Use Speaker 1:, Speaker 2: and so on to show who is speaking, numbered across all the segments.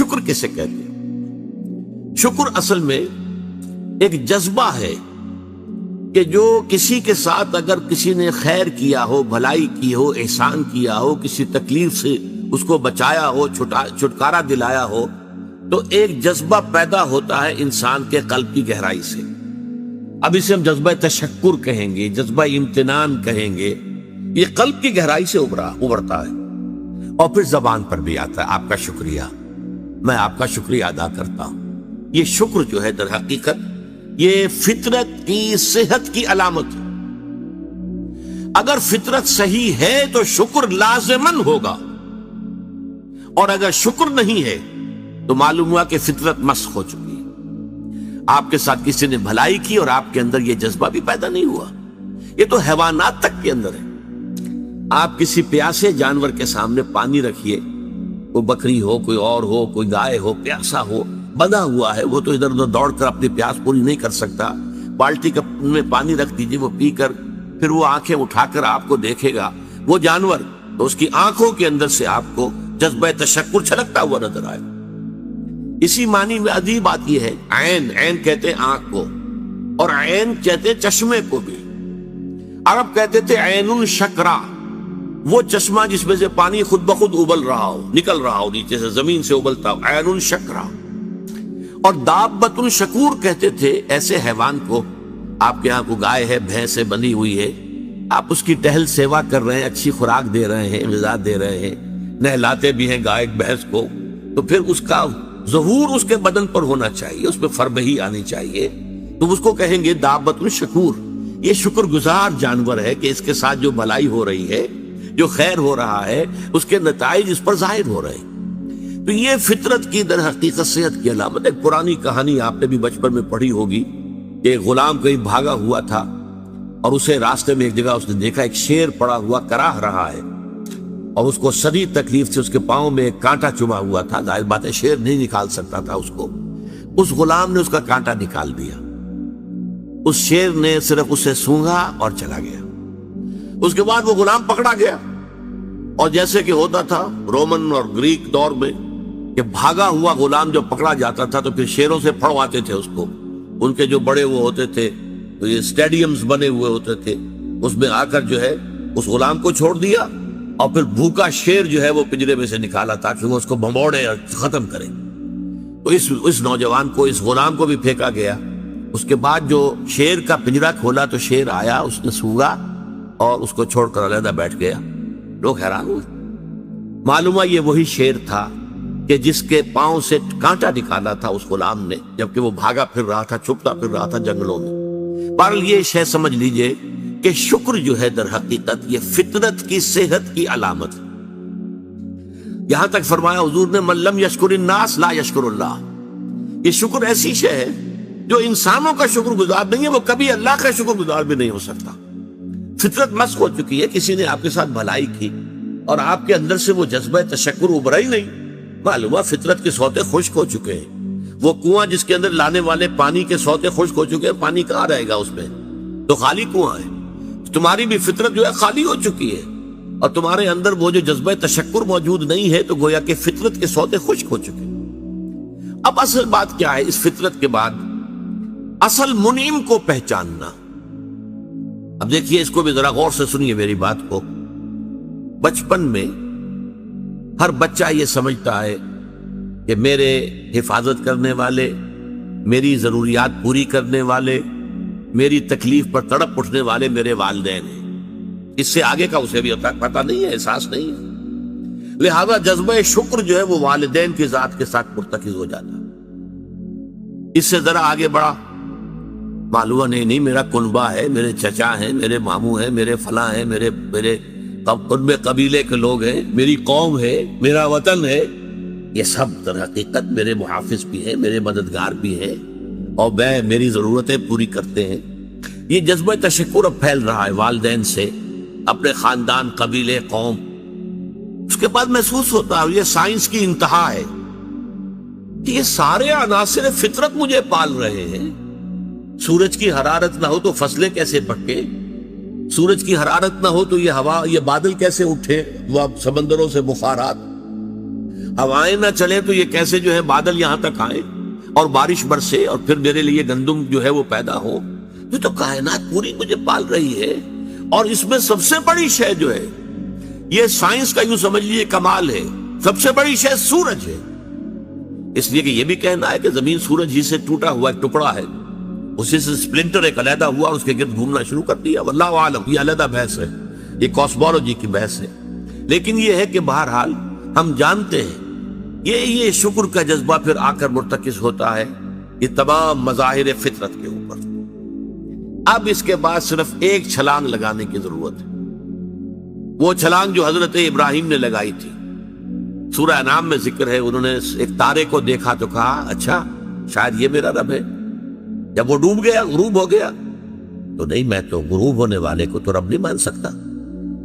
Speaker 1: شکر کسے کہتے ہیں؟ شکر اصل میں ایک جذبہ ہے کہ جو کسی کے ساتھ اگر کسی نے خیر کیا ہو، بھلائی کی ہو، احسان کیا ہو، کسی تکلیف سے اس کو بچایا ہو، چھٹکارا دلایا ہو، تو ایک جذبہ پیدا ہوتا ہے انسان کے قلب کی گہرائی سے. اب اسے ہم جذبہ تشکر کہیں گے، جذبہ امتنان کہیں گے. یہ قلب کی گہرائی سے ابھرتا ہے اور پھر زبان پر بھی آتا ہے. آپ کا شکریہ، میں آپ کا شکریہ ادا کرتا ہوں. یہ شکر جو ہے در حقیقت یہ فطرت کی صحت کی علامت ہے. اگر فطرت صحیح ہے تو شکر لازماً ہوگا، اور اگر شکر نہیں ہے تو معلوم ہوا کہ فطرت مسخ ہو چکی ہے. آپ کے ساتھ کسی نے بھلائی کی اور آپ کے اندر یہ جذبہ بھی پیدا نہیں ہوا. یہ تو حیوانات تک کے اندر ہے. آپ کسی پیاسے جانور کے سامنے پانی رکھیے، کوئی بکری ہو، کوئی اور ہو، کوئی گائے ہو، پیاسا ہو، بندھا ہوا ہے، وہ تو ادھر ادھر دوڑ کر اپنی پیاس پوری نہیں کر سکتا. بالٹی میں پانی رکھ دیجیے، وہ پی کر پھر وہ آنکھیں اٹھا کر آپ کو دیکھے گا. وہ جانور تو اس کی آنکھوں کے اندر سے آپ کو جذبہ تشکر چھلکتا ہوا نظر آئے. اسی معنی میں عجیب بات یہ ہے، عین، عین کہتے ہیں آنکھ کو، اور عین کہتے ہیں چشمے کو بھی. عرب کہتے تھے عین الشکرا، وہ چشمہ جس میں سے پانی خود بخود ابل رہا ہو، نکل رہا ہو، نیچے سے زمین سے ابلتا ہو، عین الشکرا. اور دابۃ الشکور کہتے تھے ایسے حیوان کو. آپ کے ہاں کو گائے ہے، بھینس ہے، بندھی ہوئی ہے، آپ اس کی ٹہل سیوا کر رہے ہیں، اچھی خوراک دے رہے ہیں، غذا دے رہے ہیں، نہلاتے بھی ہیں گائے بھینس کو، تو پھر اس کا ظہور اس کے بدن پر ہونا چاہیے، اس پہ فربہی آنی چاہیے. تو اس کو کہیں گے دابۃ الشکور. یہ شکر گزار جانور ہے کہ اس کے ساتھ جو بھلائی ہو رہی ہے، جو خیر ہو رہا ہے، اس کے نتائج اس پر ظاہر ہو رہے ہیں. تو یہ فطرت کی در حقیقت صحت کی علامت. ایک پرانی کہانی آپ نے بھی بچپن میں پڑھی ہوگی کہ ایک غلام کہیں بھاگا ہوا تھا اور اسے راستے میں ایک جگہ اس نے دیکھا ایک شیر پڑا ہوا کراہ رہا ہے، اور اس کو شدید تکلیف سے اس کے پاؤں میں ایک کانٹا چبھا ہوا تھا. ظاہر بات ہے شیر نہیں نکال سکتا تھا اس کو. اس غلام نے اس کا کانٹا نکال دیا. اس شیر نے صرف اسے سونگھا اور چلا گیا. اس کے بعد وہ غلام پکڑا گیا، اور جیسے کہ ہوتا تھا رومن اور گریک دور میں کہ بھاگا ہوا غلام جب پکڑا جاتا تھا تو پھر شیروں سے پھڑواتے تھے اس کو. ان کے جو بڑے وہ ہوتے تھے، تو یہ اسٹیڈیمز بنے ہوئے ہوتے تھے، اس میں آ کر جو ہے اس غلام کو چھوڑ دیا، اور پھر بھوکا شیر جو ہے وہ پنجرے میں سے نکالا تاکہ وہ اس کو بھمبوڑے اور ختم کرے. تو اس نوجوان کو، اس غلام کو بھی پھینکا گیا. اس کے بعد جو شیر کا پنجرا کھولا تو شیر آیا، اس نے سونگا اور اس کو چھوڑ کر علیحدہ بیٹھ گیا. لوگ حیران ہوئے. معلوم ہے یہ وہی شیر تھا کہ جس کے پاؤں سے کانٹا نکالا تھا اس غلام نے، جبکہ وہ بھاگا پھر رہا تھا، چھپتا پھر رہا تھا جنگلوں میں. بہرحال یہ شے سمجھ لیجئے کہ شکر جو ہے در حقیقت یہ فطرت کی صحت کی علامت ہے. یہاں تک فرمایا حضور نے من لم یشکر الناس لا یشکر اللہ. یہ شکر ایسی شے ہے جو انسانوں کا شکر گزار نہیں ہے، وہ کبھی اللہ کا شکر گزار بھی نہیں ہو سکتا. فطرت مسخ ہو چکی ہے. کسی نے آپ کے ساتھ بھلائی کی اور آپ کے اندر سے وہ جذبہ تشکر ابھرا ہی نہیں. معلوم ہے فطرت کے سوتے خشک ہو چکے ہیں. وہ کنواں جس کے اندر لانے والے پانی کے سوتے خشک ہو چکے ہیں، پانی کہاں رہے گا اس میں؟ تو خالی کنواں ہے. تمہاری بھی فطرت جو ہے خالی ہو چکی ہے، اور تمہارے اندر وہ جو جذبہ تشکر موجود نہیں ہے، تو گویا کہ فطرت کے سوتے خشک ہو چکے. اب اصل بات کیا ہے اس فطرت کے بعد؟ اصل منعم کو پہچاننا. اب دیکھیے اس کو بھی ذرا غور سے سنیے میری بات کو. بچپن میں ہر بچہ یہ سمجھتا ہے کہ میرے حفاظت کرنے والے، میری ضروریات پوری کرنے والے، میری تکلیف پر تڑپ اٹھنے والے میرے والدین ہیں. اس سے آگے کا اسے بھی پتہ نہیں ہے، احساس نہیں ہے. لہذا جذبہ شکر جو ہے وہ والدین کی ذات کے ساتھ مرتکز ہو جاتا. اس سے ذرا آگے بڑھا، معلوم نہیں میرا کنبہ ہے، میرے چچا ہیں، میرے ماموں ہیں، میرے فلاں ہیں، میرے قبیلے کے لوگ ہیں، میری قوم ہے، میرا وطن ہے. یہ سب در حقیقت میرے محافظ بھی ہیں، میرے مددگار بھی ہیں، اور میری ضرورتیں پوری کرتے ہیں. یہ جذبہ تشکر اب پھیل رہا ہے والدین سے، اپنے خاندان، قبیلے، قوم. اس کے بعد محسوس ہوتا ہے یہ سائنس کی انتہا ہے کہ یہ سارے عناصر فطرت مجھے پال رہے ہیں. سورج کی حرارت نہ ہو تو فصلیں کیسے پکے؟ سورج کی حرارت نہ ہو تو یہ ہوا، یہ بادل کیسے اٹھے؟ وہ سمندروں سے بخارات. ہوائیں نہ چلے تو یہ کیسے جو ہے بادل یہاں تک آئے اور بارش برسے اور پھر میرے لیے گندم جو ہے وہ پیدا ہو. یہ تو کائنات پوری مجھے پال رہی ہے. اور اس میں سب سے بڑی شے جو ہے یہ سائنس کا یوں سمجھ لیجیے کمال ہے، سب سے بڑی شے سورج ہے. اس لیے کہ یہ بھی کہنا ہے کہ زمین سورج ہی سے ٹوٹا ہوا ایک ٹکڑا ہے، اسی سے سپلنٹر ایک علیحدہ ہوا اور اس کے گرد گھومنا شروع کر دیا. واللہ عالم، یہ علیحدہ بحث ہے، یہ کاسمولوجی کی بحث ہے. لیکن یہ ہے کہ بہرحال ہم جانتے ہیں یہ شکر کا جذبہ پھر آ کر مرتکز ہوتا ہے یہ تمام مظاہر فطرت کے اوپر. اب اس کے بعد صرف ایک چھلانگ لگانے کی ضرورت ہے، وہ چھلانگ جو حضرت ابراہیم نے لگائی تھی. سورہ انعام میں ذکر ہے، انہوں نے ایک تارے کو دیکھا تو کہا اچھا شاید یہ میرا رب ہے. جب وہ ڈوب گیا، غروب ہو گیا، تو نہیں میں تو غروب ہونے والے کو تو رب نہیں مان سکتا.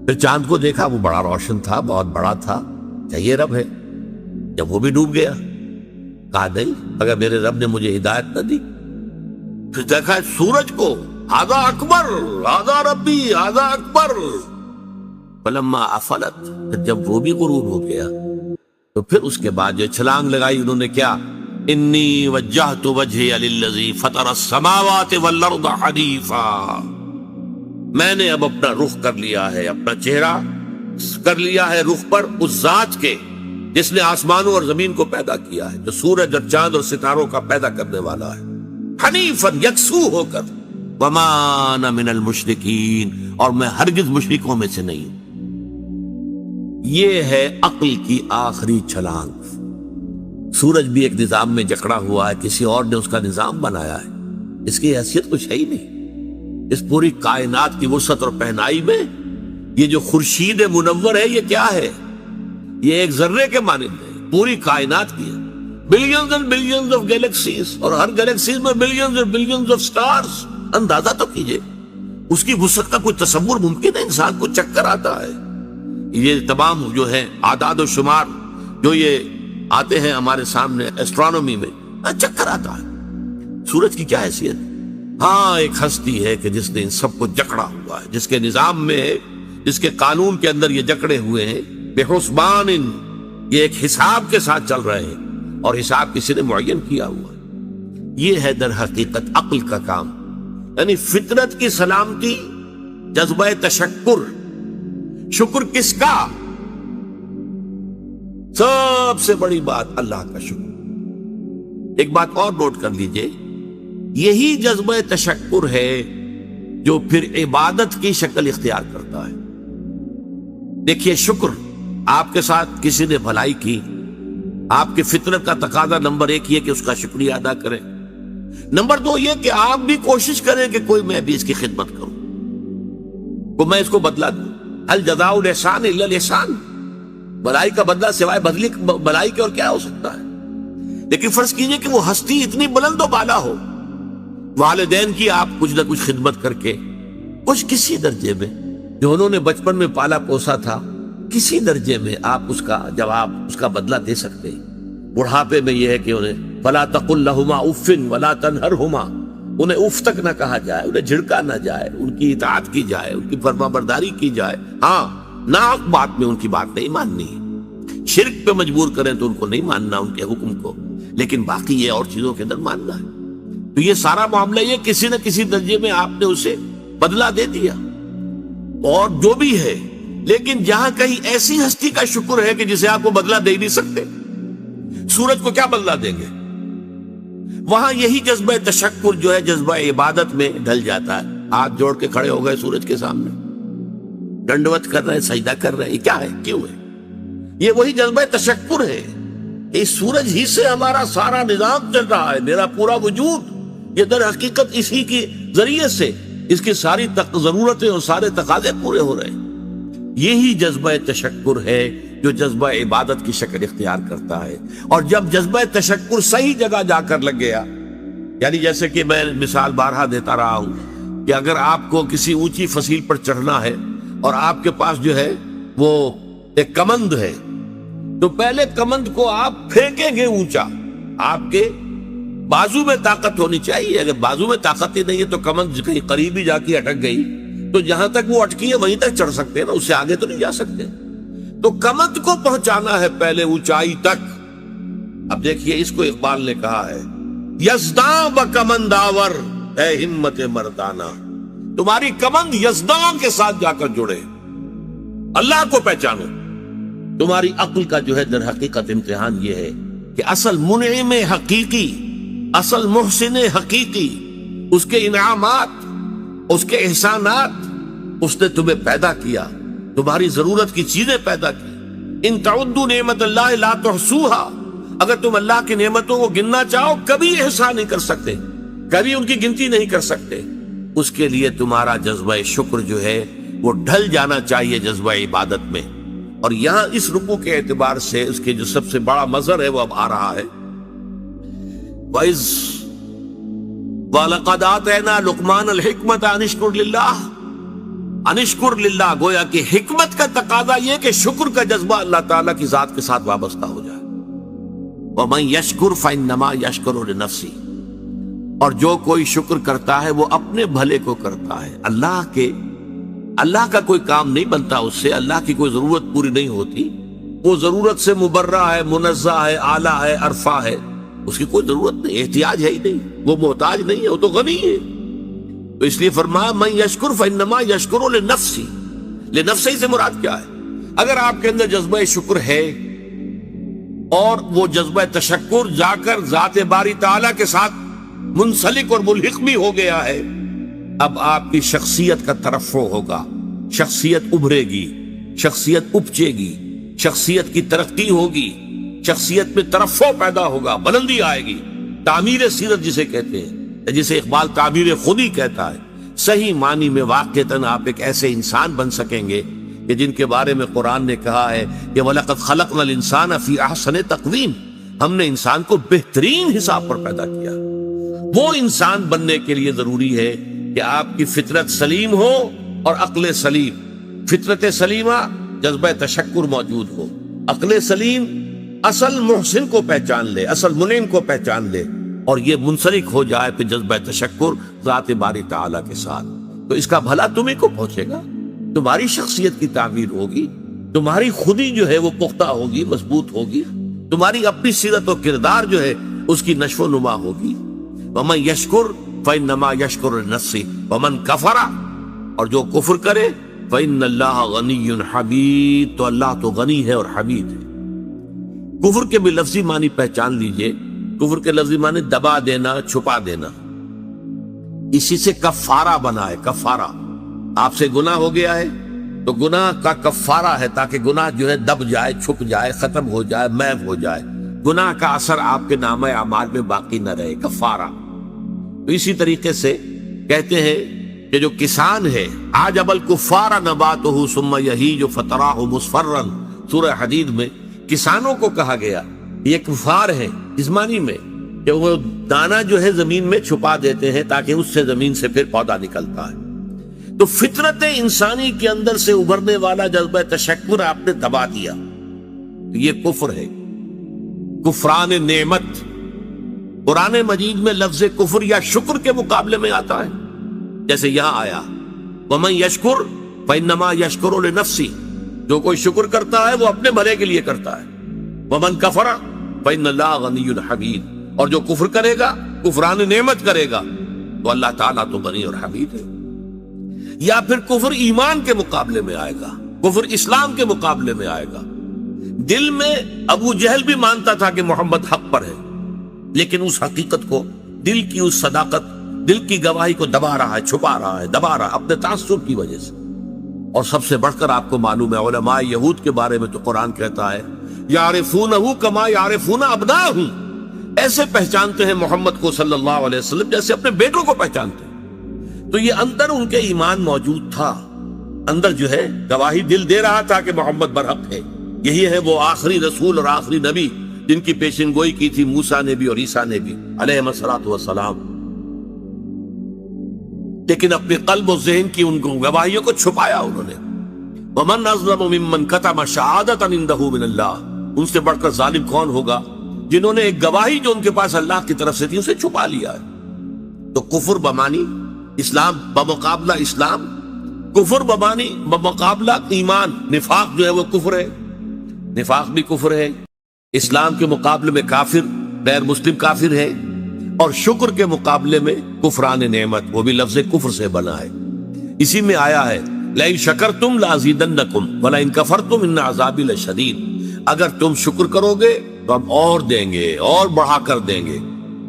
Speaker 1: پھر چاند کو دیکھا، وہ بڑا روشن تھا، بہت بڑا تھا، کیا یہ رب ہے؟ جب وہ بھی ڈوب گیا، کہا نہیں اگر میرے رب نے مجھے ہدایت نہ دی. پھر دیکھا سورج کو، ھذا اکبر، ھذا ربی، ھذا اکبر. فلما افلت، جب وہ بھی غروب ہو گیا تو پھر اس کے بعد جو چھلانگ لگائی انہوں نے کیا، انی وجہت وجہی للذی فطر السماوات والارض حنیفا. میں نے اب اپنا رخ کر لیا ہے، اپنا چہرہ کر لیا ہے رخ پر اس ذات کے جس نے آسمانوں اور زمین کو پیدا کیا ہے، جو سورج اور چاند اور ستاروں کا پیدا کرنے والا ہے. حنیفا، یکسو ہو کر. وما انا من المشرکین، اور میں ہرگز مشرکوں میں سے نہیں ہوں. یہ ہے عقل کی آخری چھلانگ. سورج بھی ایک نظام میں جکڑا ہوا ہے، کسی اور نے اس کا نظام بنایا ہے، اس کی حیثیت کچھ ہے ہی نہیں. اس پوری کائنات کی وسعت اور پہنائی میں یہ جو خورشید منور ہے یہ کیا ہے؟ یہ ایک ذرے کے مانند ہے. پوری کائنات کی ہے، billions and billions of galaxies, اور ہر گیلیکسیز میں billions and billions of stars. اندازہ تو کیجئے اس کی وسعت کا کوئی تصور ممکن ہے؟ انسان کو چکر آتا ہے. یہ تمام جو ہے اعداد و شمار جو یہ آتے ہیں ہمارے سامنے ایسٹرونومی میں، چکر آتا ہے. سورج کی کیا حیثیت؟ ہاں ایک ہستی ہے کہ جس نے ان سب کو جکڑا ہوا ہے، جس کے نظام میں ہے، جس کے قانون کے اندر یہ جکڑے ہوئے ہیں. بحسبان، یہ ایک حساب کے ساتھ چل رہے ہیں اور حساب کسی نے معین کیا ہوا ہے. یہ ہے در حقیقت عقل کا کام، یعنی فطرت کی سلامتی، جذبہ تشکر. شکر کس کا؟ سب سے بڑی بات اللہ کا شکر. ایک بات اور نوٹ کر لیجئے، یہی جذبہ تشکر ہے جو پھر عبادت کی شکل اختیار کرتا ہے. دیکھیے شکر، آپ کے ساتھ کسی نے بھلائی کی، آپ کی فطرت کا تقاضا نمبر ایک یہ کہ اس کا شکریہ ادا کریں. نمبر دو یہ کہ آپ بھی کوشش کریں کہ کوئی میں بھی اس کی خدمت کروں، کو میں اس کو بدلہ دوں. هل جزاء الاحسان الا الاحسان، بھلائی کا بدلہ سوائے بھلائی کے اور کیا ہو سکتا ہے؟ لیکن فرض کیجئے کہ وہ ہستی اتنی بلند و بالا ہو، والدین کی آپ کچھ نہ کچھ خدمت کر کے کچھ کسی درجے میں جو انہوں نے بچپن میں پالا پوسا تھا، کسی درجے میں آپ اس کا جواب، اس کا بدلہ دے سکتے ہیں. بڑھاپے میں یہ ہے کہ انہیں فلا تقل لہما اف ولا تنہرہما، انہیں اف تک نہ کہا جائے، انہیں جھڑکا نہ جائے، ان کی اطاعت کی جائے، ان کی فرما برداری کی جائے. ہاں ناحق بات میں ان کی بات نہیں ماننی ہے، شرک پہ مجبور کریں تو ان کو نہیں ماننا ان کے حکم کو، لیکن باقی یہ اور چیزوں کے اندر ماننا ہے. تو یہ سارا معاملہ یہ کسی نہ کسی درجے میں آپ نے اسے بدلہ دے دیا اور جو بھی ہے. لیکن جہاں کہیں ایسی ہستی کا شکر ہے کہ جسے آپ کو بدلہ دے نہیں سکتے، سورج کو کیا بدلہ دیں گے؟ وہاں یہی جذبہ تشکر جو ہے جذبہ عبادت میں ڈھل جاتا ہے. ہاتھ جوڑ کے کھڑے ہو گئے سورج کے سامنے، ڈنڈوت کر رہے ہیں، سجدہ کر رہے ہیں. یہ کیا ہے؟ کیوں ہے؟ یہ وہی جذبہ تشکر ہے. اس سورج ہی سے ہمارا سارا نظام چل رہا ہے، میرا پورا وجود یہ در حقیقت اسی کے ذریعے سے اس کی ساری ضرورتیں اور سارے تقاضے پورے ہو رہے ہیں. یہی جذبہ تشکر ہے جو جذبہ عبادت کی شکل اختیار کرتا ہے. اور جب جذبہ تشکر صحیح جگہ جا کر لگ گیا، یعنی جیسے کہ میں مثال بارہا دیتا رہا ہوں کہ اگر آپ کو کسی اونچی فصیل پر چڑھنا ہے اور آپ کے پاس جو ہے وہ ایک کمند ہے، تو پہلے کمند کو آپ پھینکیں گے اونچا. آپ کے بازو میں طاقت ہونی چاہیے. اگر بازو میں طاقت ہی نہیں ہے تو کمند کہیں قریب ہی جا کے اٹک گئی، تو جہاں تک وہ اٹکی ہے وہیں تک چڑھ سکتے ہیں نا، اس سے آگے تو نہیں جا سکتے. تو کمند کو پہنچانا ہے پہلے اونچائی تک. اب دیکھیے اس کو اقبال نے کہا ہے یزداں و کمنداور اے ہمت مردانہ. تمہاری کمند یزداں کے ساتھ جا کر جڑے، اللہ کو پہچانو. تمہاری عقل کا جو ہے در حقیقت امتحان یہ ہے کہ اصل منعم حقیقی، اصل محسن حقیقی، اس کے انعامات، اس کے احسانات، اس نے تمہیں پیدا کیا، تمہاری ضرورت کی چیزیں پیدا کی. ان تعدوا نعمت اللہ لا تحصوها، اگر تم اللہ کی نعمتوں کو گننا چاہو کبھی احسان نہیں کر سکتے، کبھی ان کی گنتی نہیں کر سکتے. اس کے لیے تمہارا جذبہ شکر جو ہے وہ ڈھل جانا چاہیے جذبہ عبادت میں. اور یہاں اس رکوع کے اعتبار سے اس کے جو سب سے بڑا مظہر ہے وہ اب آ رہا ہے. وَإِذْ وَلَقَدْ آتَيْنَا لُقْمَانَ الْحِكْمَةَ أَنِ اشْكُرْ لِلَّهِ، أَنِ اشْكُرْ لِلَّهِ، گویا کہ حکمت کا تقاضا یہ کہ شکر کا جذبہ اللہ تعالیٰ کی ذات کے ساتھ وابستہ ہو جائے. وَمَنْ يَشْكُرْ فَإِنَّمَا يَشْكُرُ لِنَفْسِهِ، اور جو کوئی شکر کرتا ہے وہ اپنے بھلے کو کرتا ہے. اللہ کا کوئی کام نہیں بنتا اس سے، اللہ کی کوئی ضرورت پوری نہیں ہوتی. وہ ضرورت سے مبرہ ہے، منزہ ہے، اعلیٰ ہے، عرفہ ہے، اس کی کوئی ضرورت نہیں، احتیاج ہے ہی نہیں، وہ محتاج نہیں ہے، وہ تو غنی ہے. تو اس لیے فرمایا من یشکر فانما یشکر لنفسہ. لنفسہ سے مراد کیا ہے؟ اگر آپ کے اندر جذبہ شکر ہے اور وہ جذبہ تشکر جا کر ذات باری تعالیٰ کے ساتھ منسلک اور ملحق بھی ہو گیا ہے، اب آپ کی شخصیت کا ترفع ہوگا، شخصیت ابھرے گی، شخصیت اپچے گی، شخصیت کی ترقی ہوگی، شخصیت میں ترفع پیدا ہوگا، بلندی آئے گی. تعمیر سیرت جسے کہتے ہیں، جسے اقبال تعمیر خودی کہتا ہے. صحیح معنی میں واقعتاً آپ ایک ایسے انسان بن سکیں گے کہ جن کے بارے میں قرآن نے کہا ہے کہ وَلَقَدْ خَلَقْنَا الْإِنسَانَ فِي أَحْسَنِ تَقْوِيمٍ، ہم نے انسان کو بہترین حساب پر پیدا کیا. وہ انسان بننے کے لیے ضروری ہے کہ آپ کی فطرت سلیم ہو اور عقل سلیم. فطرت سلیمہ جذبہ تشکر موجود ہو، عقل سلیم اصل محسن کو پہچان لے، اصل منعم کو پہچان لے، اور یہ منسلک ہو جائے پھر جذبہ تشکر ذات باری تعالیٰ کے ساتھ. تو اس کا بھلا تمہیں کو پہنچے گا، تمہاری شخصیت کی تعمیر ہوگی، تمہاری خودی جو ہے وہ پختہ ہوگی، مضبوط ہوگی، تمہاری اپنی سیرت و کردار جو ہے اس کی نشو و نما ہوگی. وَمَن يَشْكُرْ فَإِنَّمَا يَشْكُرُ لِنَفْسِهِ وَمَن كَفَرَ، اور جو کفر کرے فَإِنَّ اللَّهَ غَنِيٌّ حَمِيدٌ، تو اللہ تو غنی ہے اور حمید ہے. کفر کے بھی لفظی معنی پہچان لیجئے. کفر کے لفظی معنی دبا دینا، چھپا دینا. اسی سے کفارہ بنا ہے. کفارہ، آپ سے گناہ ہو گیا ہے تو گناہ کا کفارہ ہے تاکہ گناہ جو ہے دب جائے، چھپ جائے، ختم ہو جائے، محو ہو جائے، گناہ کا اثر آپ کے نامہ اعمال میں باقی نہ رہے. کفارہ. تو اسی طریقے سے کہتے ہیں کہ جو کسان ہے عجب الکفار نباتہ ثم یہیج فتراہ مصفرا، سورہ حدید میں کسانوں کو کہا گیا یہ کفار ہیں اس معنی میں کہ وہ دانہ جو ہے زمین میں چھپا دیتے ہیں تاکہ اس سے زمین سے پھر پودا نکلتا ہے. تو فطرت انسانی کے اندر سے ابھرنے والا جذبہ تشکر آپ نے دبا دیا، یہ کفر ہے، کفران نعمت. قرآن مجید میں لفظ کفر یا شکر کے مقابلے میں آتا ہے، جیسے یہاں آیا وَمَن يَشْكُرْ فَإِنَّمَا يَشْكُرُ لِنَفْسِهِ، جو کوئی شکر کرتا ہے وہ اپنے بھلے کے لیے کرتا ہے. وَمَن كَفَرَ فَإِنَّ اللَّهَ غَنِيٌّ حَمِيدٌ، اور جو کفر کرے گا، کفران نعمت کرے گا، تو اللہ تعالیٰ تو غنی اور حمید ہے. یا پھر کفر ایمان کے مقابلے میں آئے گا، کفر اسلام کے مقابلے میں آئے گا. دل میں ابو جہل بھی مانتا تھا کہ محمد حق پر ہے، لیکن اس حقیقت کو، دل کی اس صداقت، دل کی گواہی کو دبا رہا ہے، چھپا رہا ہے، دبا رہا اپنے تعصب کی وجہ سے. اور سب سے بڑھ کر آپ کو معلوم ہے علماء یہود کے بارے میں تو قرآن کہتا ہے یعرفونہ کما یعرفون ابناءہم، ایسے پہچانتے ہیں محمد کو صلی اللہ علیہ وسلم جیسے اپنے بیٹوں کو پہچانتے ہیں. تو یہ اندر ان کے ایمان موجود تھا، اندر جو ہے گواہی دل دے رہا تھا کہ محمد برحق ہے. یہی ہے وہ آخری رسول اور آخری نبی جن کی پیشن گوئی کی تھی موسیٰ نے بھی اور عیسیٰ نے بھی علیہم الصلوۃ والسلام. لیکن اپنے قلب و ذہن کی ان گواہیوں کو چھپایا انہوں نے. وَمَنْ أَظْلَمُ مِمَّنْ كَتَمَ شَهَادَةً عِندَهُ مِنَ اللَّهِ، ان سے بڑھ کر ظالم کون ہوگا جنہوں نے ایک گواہی جو ان کے پاس اللہ کی طرف سے تھی اسے چھپا لیا ہے. تو کفر بمانی اسلام بمقابلہ اسلام، کفر بمانی بمقابلہ ایمان. نفاق جو ہے وہ کفر ہے، نفاق بھی کفر ہے، اسلام کے مقابلے میں کافر غیر مسلم کافر ہے، اور شکر کے مقابلے میں کفران نعمت، وہ بھی لفظ کفر سے بنا ہے۔ اسی میں آیا ہے لئن شکرتم لازیدنکم ولئن کفرتم ان عذابی لشدید، اگر تم شکر کرو گے تو ہم اور دیں گے، اور بڑھا کر دیں گے،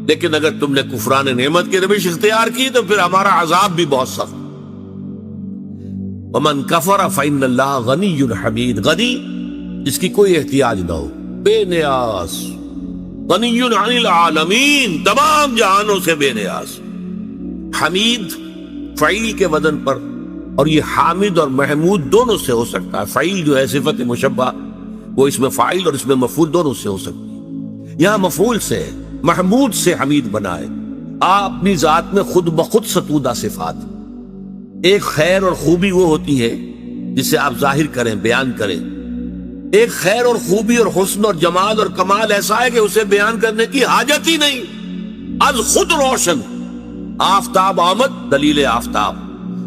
Speaker 1: لیکن اگر تم نے کفران نعمت کی روش اختیار کی تو پھر ہمارا عذاب بھی بہت سخت۔ ومن کفر فإن اللہ غنی حمید، غنی جس کی کوئی احتیاج نہ ہو، بے نیاز، غنی عن العالمین، تمام جہانوں سے بے نیاز، حمید فعیل کے وزن پر، اور یہ حامد اور محمود دونوں سے ہو سکتا ہے۔ فعیل جو ہے صفت مشبہ، وہ اس میں فاعل اور اس میں مفعول دونوں سے ہو سکتی ہے، یہاں مفعول سے ہے، محمود سے حمید بنا ہے۔ آپ اپنی ذات میں خود بخود ستودہ صفات، ایک خیر اور خوبی وہ ہوتی ہے جسے آپ ظاہر کریں، بیان کریں، ایک خیر اور خوبی اور حسن اور جمال اور کمال ایسا ہے کہ اسے بیان کرنے کی حاجت ہی نہیں، از خود روشن۔ آفتاب آمد، دلیل آفتاب،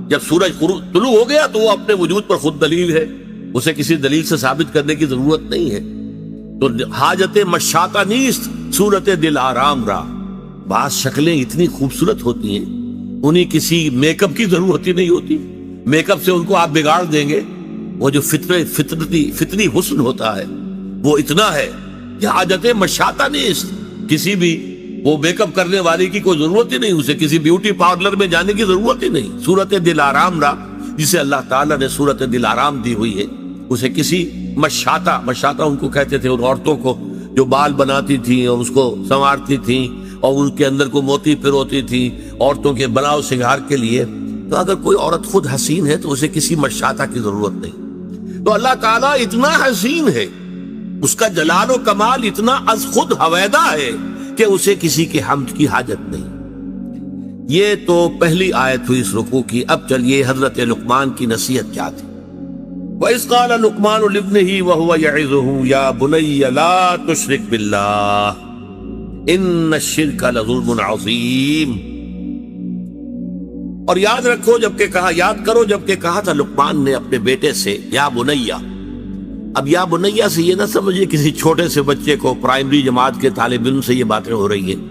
Speaker 1: جب سورج طلوع ہو گیا تو وہ اپنے وجود پر خود دلیل ہے، اسے کسی دلیل سے ثابت کرنے کی ضرورت نہیں ہے۔ تو حاجت مشاطہ نیست، صورت دل آرام را۔ بعض شکلیں اتنی خوبصورت ہوتی ہیں انہیں کسی میک اپ کی ضرورت ہی نہیں ہوتی، میک اپ سے ان کو آپ بگاڑ دیں گے۔ وہ جو فطری حسن ہوتا ہے وہ اتنا ہے کہ حاجت مشاطہ نیست، کسی بھی وہ میک اپ کرنے والے کی کوئی ضرورت ہی نہیں، اسے کسی بیوٹی پارلر میں جانے کی ضرورت ہی نہیں۔ صورت دل آرام را، جسے اللہ تعالیٰ نے صورت دل آرام دی ہوئی ہے، اسے کسی مشاطہ ان کو کہتے تھے، ان عورتوں کو جو بال بناتی تھیں اور اس کو سنوارتی تھیں اور ان کے اندر کو موتی پروتی تھیں عورتوں کے بناؤ سنگار کے لیے۔ تو اگر کوئی عورت خود حسین ہے تو اسے کسی مشاطہ کی ضرورت نہیں۔ تو اللہ تعالیٰ اتنا حسین ہے، اس کا جلال و کمال اتنا از خود ہویدہ ہے کہ اسے کسی کے حمد کی حاجت نہیں۔ یہ تو پہلی آیت ہوئی اس رکوع کی۔ اب چلیے حضرت لقمان کی نصیحت کیا تھی۔ وَإِذْ قَالَ لُقْمَانُ لِابْنِهِ وَهُوَ يَعِظُهُ يَا بُنَيَّ لَا تُشْرِكْ بِاللَّهِ إِنَّ الشِّرْكَ لَظُلْمٌ عَظِيمٌ۔ اور یاد رکھو یاد کرو جبکہ کہا تھا لقمان نے اپنے بیٹے سے یا بنیا۔ اب یا بنیا سے یہ نہ سمجھے کسی چھوٹے سے بچے کو، پرائمری جماعت کے طالب علم سے یہ باتیں ہو رہی ہیں،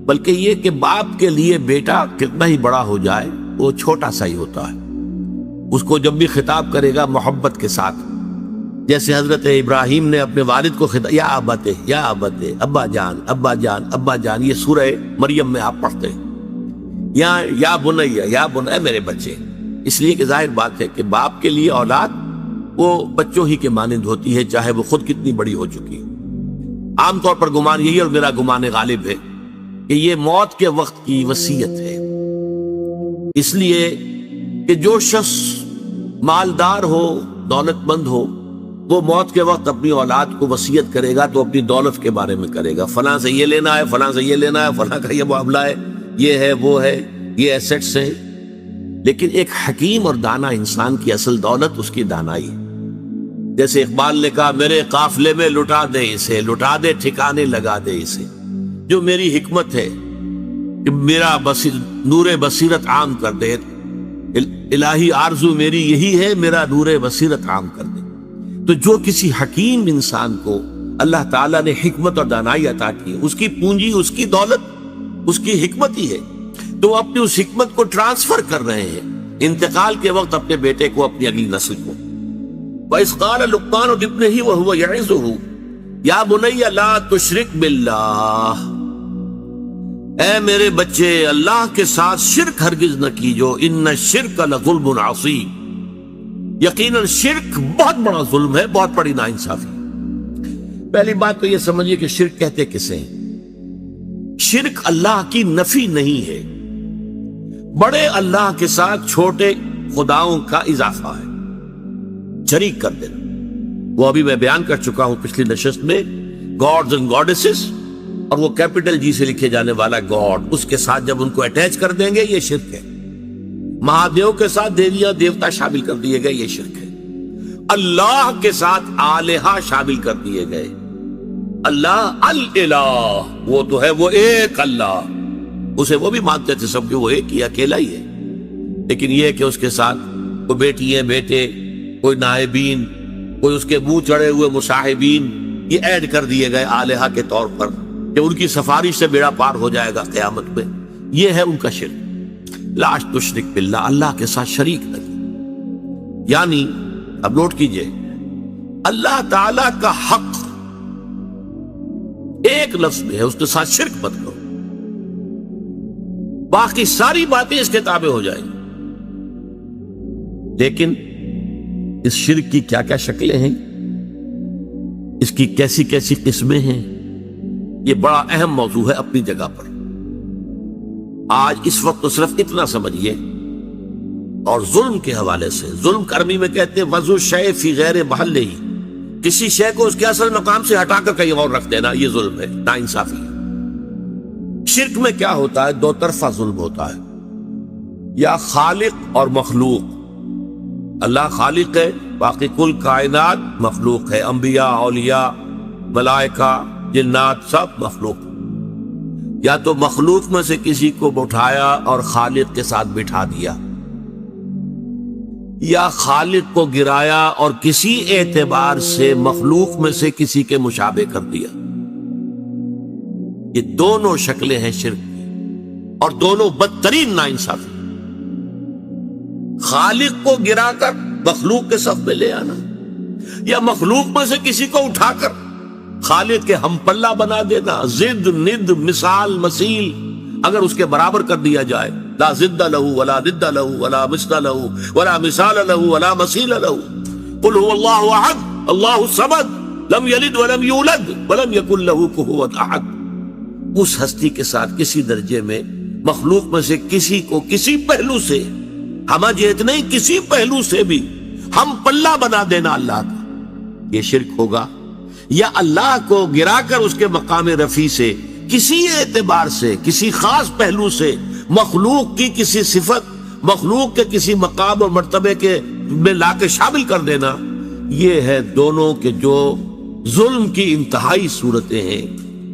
Speaker 1: بلکہ یہ کہ باپ کے لیے بیٹا کتنا ہی بڑا ہو جائے وہ چھوٹا سا ہی ہوتا ہے۔ اس کو جب بھی خطاب کرے گا محبت کے ساتھ، جیسے حضرت ابراہیم نے اپنے والد کو خطاب، یا ابت، یا ابت، ابا جان، ابا جان، ابا جان، یہ سورہ مریم میں آپ پڑھتے ہیں، یا بنیا، یا بنیا میرے بچے، اس لیے کہ ظاہر بات ہے کہ باپ کے لیے اولاد وہ بچوں ہی کے مانند ہوتی ہے، چاہے وہ خود کتنی بڑی ہو چکی۔ عام طور پر گمان یہی، اور میرا گمان غالب ہے، کہ یہ موت کے وقت کی وصیت ہے، اس لیے کہ جو شخص مالدار ہو، دولت مند ہو، وہ موت کے وقت اپنی اولاد کو وصیت کرے گا تو اپنی دولت کے بارے میں کرے گا، فلاں سے یہ لینا ہے، فلاں سے یہ لینا ہے، فلاں کا یہ معاملہ ہے، یہ ہے، وہ ہے، یہ ایسٹس ہیں۔ لیکن ایک حکیم اور دانا انسان کی اصل دولت اس کی دانائی ہے۔ جیسے اقبال نے کہا، میرے قافلے میں لٹا دے اسے، لٹا دے ٹھکانے لگا دے اسے، جو میری حکمت ہے کہ میرا نور بصیرت عام کر دے، الہی آرزو میری یہی ہے، میرا نور بصیرت عام کر دے۔ تو جو کسی حکیم انسان کو اللہ تعالیٰ نے حکمت اور دانائی عطا کی، اس کی پونجی، اس کی دولت، اس کی حکمت ہی ہے، تو وہ اپنی اس حکمت کو ٹرانسفر کر رہے ہیں انتقال کے وقت اپنے بیٹے کو، اپنی اگلی نسل کو۔ وَإِذْ قَالَ لُقْمَانُ لِابْنِهِ وَهُوَ يَعِظُهُ يَا بُنَيَّ لَا تُشْرِكْ بِاللَّهِ، اے میرے بچے اللہ کے ساتھ شرک ہرگز نہ کیجو، ان الشرک لظلم عظیم، یقیناً شرک بہت بڑا ظلم ہے، بہت بڑی ناانصافی۔ پہلی بات تو یہ سمجھیے کہ شرک کہتے کسے ہیں؟ شرک اللہ کی نفی نہیں ہے، بڑے اللہ کے ساتھ چھوٹے خداؤں کا اضافہ ہے، شریک کر دینا۔ وہ ابھی میں بیان کر چکا ہوں پچھلی نشست میں، گاڈز اینڈ گاڈیسز، اور وہ کیپٹل جی سے لکھے جانے والا گاڈ، اس کے ساتھ جب ان کو اٹیچ کر دیں گے یہ شرک ہے۔ مہادیو کے ساتھ دیویاں دیوتا شامل کر دیے گئے، یہ شرک ہے۔ اللہ کے ساتھ آلہہ شامل کر دیے گئے، اللہ الالہ، وہ تو ہے وہ ایک اللہ، اسے وہ بھی مانتے تھے سب کہ وہ ایک ہی اکیلا ہی ہے، لیکن یہ کہ اس کے ساتھ کوئی بیٹی ہے، بیٹے، کوئی نائبین، کوئی اس کے منہ چڑھے ہوئے مصاحبین یہ ایڈ کر دیے گئے آلہہ کے طور پر کہ ان کی سفارش سے بیڑا پار ہو جائے گا قیامت میں. یہ ہے ان کا شرک. لا تشرک باللہ، اللہ کے ساتھ شریک نہیں. یعنی اب نوٹ کیجئے، اللہ تعالی کا حق ایک لفظ میں ہے، اس کے ساتھ شرک مت کرو، باقی ساری باتیں اس کے تابع ہو جائیں گی. لیکن اس شرک کی کیا کیا شکلیں ہیں، اس کی کیسی کیسی قسمیں ہیں، یہ بڑا اہم موضوع ہے اپنی جگہ پر. آج اس وقت تو صرف اتنا سمجھیے. اور ظلم کے حوالے سے، ظلم عربی میں کہتے ہیں وضع الشیء فی غیر محلہ، کسی شے کو اس کے اصل مقام سے ہٹا کر کہیں اور رکھ دینا، یہ ظلم ہے، ناانصافی ہے. شرک میں کیا ہوتا ہے؟ دو طرفہ ظلم ہوتا ہے، یا خالق اور مخلوق. اللہ خالق ہے، باقی کل کائنات مخلوق ہے، انبیاء، اولیاء، ملائکہ، جنات سب مخلوق. یا تو مخلوق میں سے کسی کو اٹھایا اور خالق کے ساتھ بٹھا دیا، یا خالق کو گرایا اور کسی اعتبار سے مخلوق میں سے کسی کے مشابہ کر دیا. یہ دونوں شکلیں ہیں شرک کی، اور دونوں بدترین ناانصافی. خالق کو گرا کر مخلوق کے صف میں لے آنا، یا مخلوق میں سے کسی کو اٹھا کر خالق کے ہم پلہ بنا دینا. ضد، ند، مثال، مثیل اگر اس کے برابر کر دیا جائے، لا ضد لہ ولا ند لہ ولا مثل لہ ولا مثال لہ ولا مثیل لہ. قل هو اللہ احد اللہ الصمد لم یلد ولم یولد ولم یکن لہ کفوا احد. اس ہستی کے ساتھ کسی درجے میں مخلوق میں سے کسی کو کسی پہلو سے، ہم جہت نہیں، کسی پہلو سے بھی ہم پلہ بنا دینا اللہ کا، یہ شرک ہوگا. یا اللہ کو گرا کر اس کے مقام رفیع سے کسی اعتبار سے، کسی خاص پہلو سے مخلوق کی کسی صفت، مخلوق کے کسی مقام اور مرتبے کے میں لا کے شامل کر دینا. یہ ہے دونوں کے جو ظلم کی انتہائی صورتیں ہیں.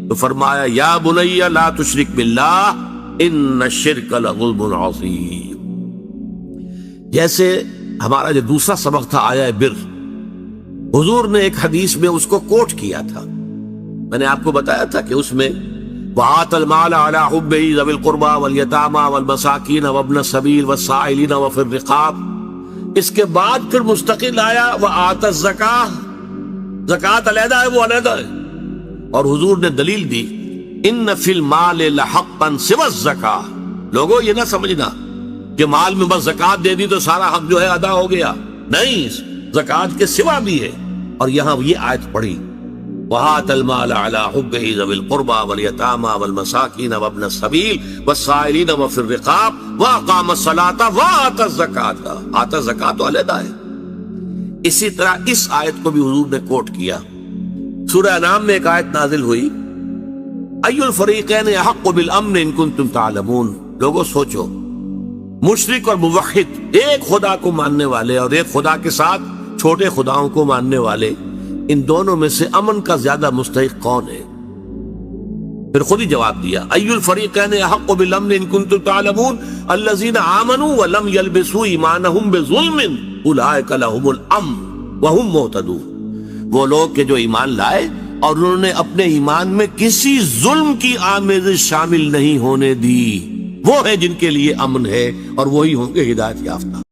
Speaker 1: تو فرمایا یا بنی لا تشرک باللہ ان الشرک لظلم عظیم. جیسے ہمارا جو دوسرا سبق تھا آیا بر، حضور نے ایک حدیث میں اس کو کوٹ کیا تھا. میں نے آپ کو بتایا تھا کہ اس میں وَآتَ الْمَالَ عَلَىٰ حُبِّهِ ذَوِي الْقُرْبَىٰ وَالْيَتَامَىٰ وَالْمَسَاكِينَ وَابْنَ السَّبِيلِ وَالسَّائِلِينَ وَفِي الرِّقَابِ. اس کے بعد پھر مستقل آیا وَآتَ الزَّكَاةَ، زکوٰۃ علیحدہ ہے، وہ علیحدہ ہے. اور حضور نے دلیل دی ان فی المال لحقا سوى الزکاة. لوگوں یہ نہ سمجھنا کہ مال میں بس زکوٰۃ دے دی تو سارا حق جو ہے ادا ہو گیا، نہیں، زکوٰۃ کے سوا بھی ہے. اور یہاں یہ آیت پڑھی وَآتَ الْمَالَ عَلَىٰ حُبِّهِ ذَوِي الْقُرْبَىٰ وَالْيَتَامَىٰ وَالْمَسَاكِينَ وَابْنَ السَّبِيلِ وَالسَّائِلِينَ وَفِي الرِّقَابِ وَأَقَامَ الصَّلَاةَ وَآتَى الزَّكَاةَ. آتا زکوٰۃ تو علیحدہ ہے. اسی طرح اس آیت کو بھی حضور نے کوٹ کیا. سورہ انعام میں ایک آیت نازل ہوئی اَيُّ الْفَرِيقَيْنِ أَحَقُّ بِالْأَمْنِ إِن كُنتُمْ تَعْلَمُونَ. لوگوں سوچو، مشرک اور موحد، ایک خدا کو ماننے والے اور ایک خدا کے ساتھ چھوٹے خداؤں کو ماننے والے، ان دونوں میں سے امن کا زیادہ مستحق کون ہے؟ پھر خود ہی جواب دیا اَيُّ الْفَرِيقَيْنِ أَحَقُّ بِالْأَمْنِ إِن كُنتُمْ تَعْلَمُونَ الَّذِينَ آمَنُوا وَلَمْ يَلْبِسُوا إِيمَانَهُمْ بِظُلْمٍ أُولَٰئِكَ لَهُمُ الْأَمْنُ وَهُمْ مُهْتَدُونَ. وہ لوگ کہ جو ایمان لائے اور انہوں نے اپنے ایمان میں کسی ظلم کی آمیزش شامل نہیں ہونے دی، وہ ہیں جن کے لیے امن ہے اور وہی ہوں گے ہدایت یافتہ.